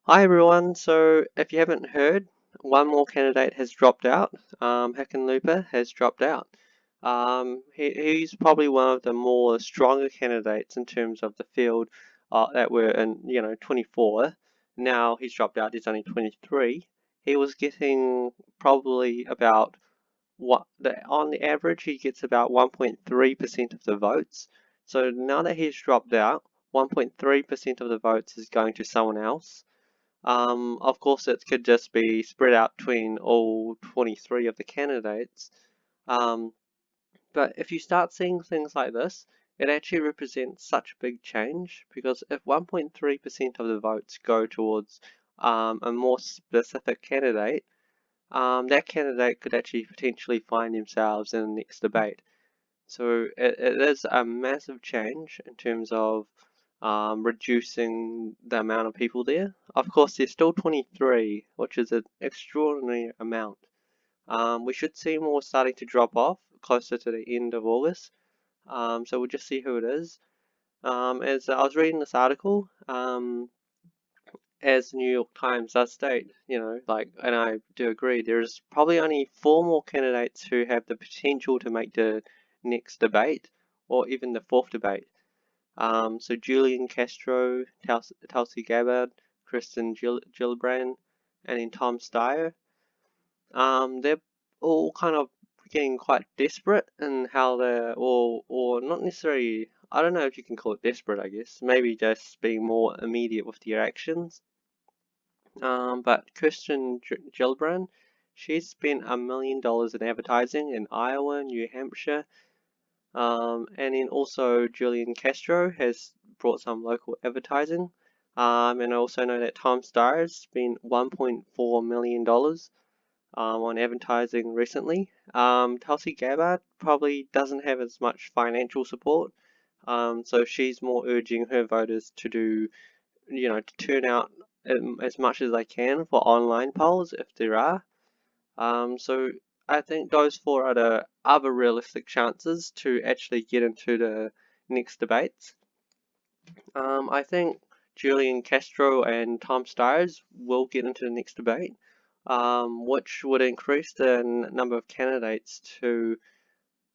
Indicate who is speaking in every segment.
Speaker 1: Hi everyone. So if you haven't heard, one more candidate has dropped out. Hickenlooper has dropped out. He's probably one of the more stronger candidates in terms of the field that were in 24. Now he's dropped out. He's only 23. He was getting probably about on the average he gets about 1.3% of the votes. So now that he's dropped out, 1.3% of the votes is going to someone else. Of course, it could just be spread out between all 23 of the candidates. Um, but if you start seeing things like this, it actually represents such a big change because if 1.3% of the votes go towards a more specific candidate, that candidate could actually potentially find themselves in the next debate. So it is a massive change in terms of reducing the amount of people there. Of course, there's still 23, which is an extraordinary amount. We should see more starting to drop off closer to the end of August. So we'll just see who it is. As I was reading this article, as the New York Times does state, and I do agree, there's probably only four more candidates who have the potential to make the next debate or even the fourth debate. So Julian Castro, Tulsi Gabbard, Kristen Gillibrand, and then Tom Steyer. They're all kind of getting quite desperate in how they're, or not necessarily. I don't know if you can call it desperate. I guess maybe just being more immediate with their actions. But Kristen Gillibrand, she's spent $1 million in advertising in Iowa, New Hampshire, and then also Julian Castro has brought some local advertising. And I also know that Tom Steyer has spent $1.4 million on advertising recently. Tulsi Gabbard probably doesn't have as much financial support, so she's more urging her voters to to turn out as much as they can for online polls if there are. So I think those four are the other realistic chances to actually get into the next debates. I think Julian Castro and Tom Stires will get into the next debate, which would increase the number of candidates to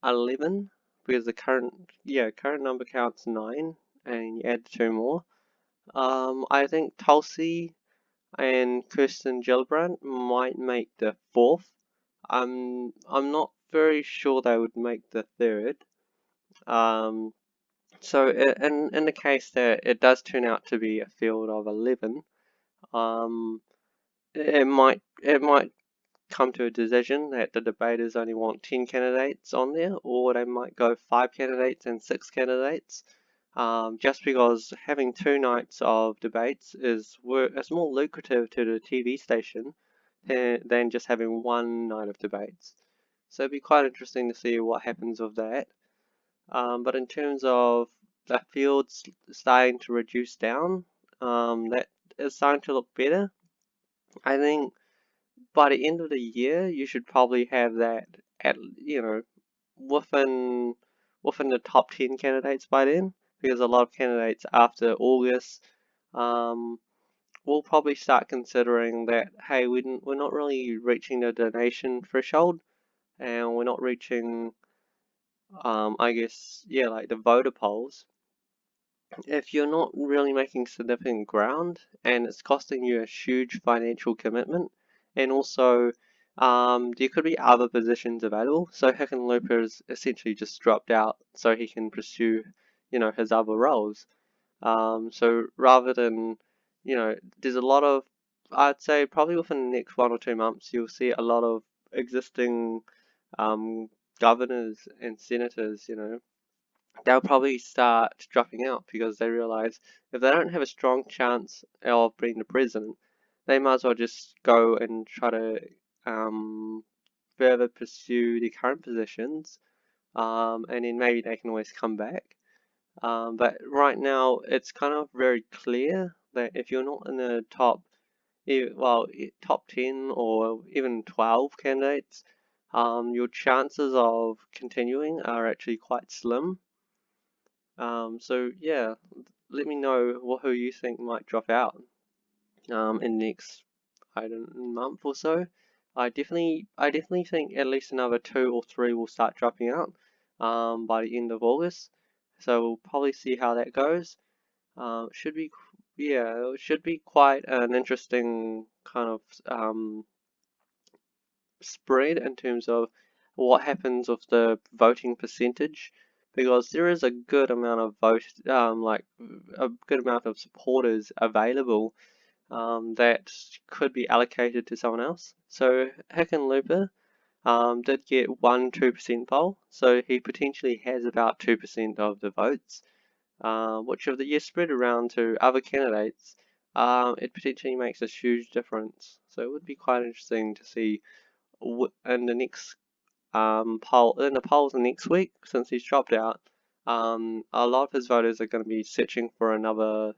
Speaker 1: 11 because the current number counts 9 and you add two more. I think Tulsi and Kirsten Gillibrand might make the fourth. I'm not very sure they would make the third. Um, so in the case that it does turn out to be a field of 11, um, it might come to a decision that the debaters only want 10 candidates on there, or they might go 5 candidates and 6 candidates. Just because having 2 nights of debates is more lucrative to the TV station than just having one night of debates. So it'd be quite interesting to see what happens with that. But in terms of the fields starting to reduce down, that is starting to look better. I think by the end of the year, you should probably have that at within within the top 10 candidates by then, because a lot of candidates after August will probably start considering that hey, we're not really reaching the donation threshold, and we're not reaching I guess like the voter polls. If you're not really making significant ground and it's costing you a huge financial commitment, and also there could be other positions available. So Hickenlooper has essentially just dropped out so he can pursue, his other roles. So rather than, there's a lot of, I'd say probably within the next 1 or 2 months, you'll see a lot of existing um, governors and senators, they'll probably start dropping out because they realize if they don't have a strong chance of being the president, they might as well just go and try to um, further pursue their current positions, and then maybe they can always come back. But right now, it's kind of very clear that if you're not in the top 10 or even 12 candidates, your chances of continuing are actually quite slim. So yeah, let me know who you think might drop out. in the next, I don't know, month or so. I definitely think at least another two or three will start dropping out by the end of August. So we'll probably see how that goes. Should be yeah, it should be quite an interesting kind of spread in terms of what happens with the voting percentage, because there is a good amount of like a good amount of supporters available that could be allocated to someone else. So Hickenlooper did get 2% poll, so he potentially has about 2% of the votes, which if the year spread around to other candidates, it potentially makes a huge difference. So it would be quite interesting to see in the next poll in the polls next week, since he's dropped out. A lot of his voters are going to be searching for another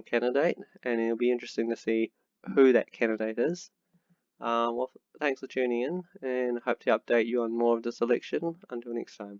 Speaker 1: candidate, and it'll be interesting to see who that candidate is. Well, thanks for tuning in, and hope to update you on more of this election. Until next time.